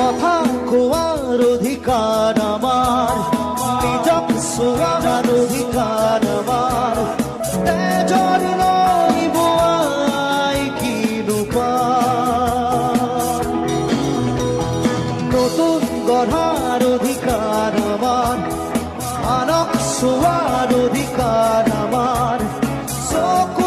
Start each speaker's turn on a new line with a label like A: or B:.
A: কথা কোৱাৰ অধিকাৰ আমাৰ, নিজক চোৱাৰ অধিকাৰ আমাৰ, তেজৰ নৈ বোৱাই কিনো পাম। নতুন গঢ়াৰ অধিকাৰ আমাৰ, আনক চোৱাৰ অধিকাৰ আমাৰ, চকু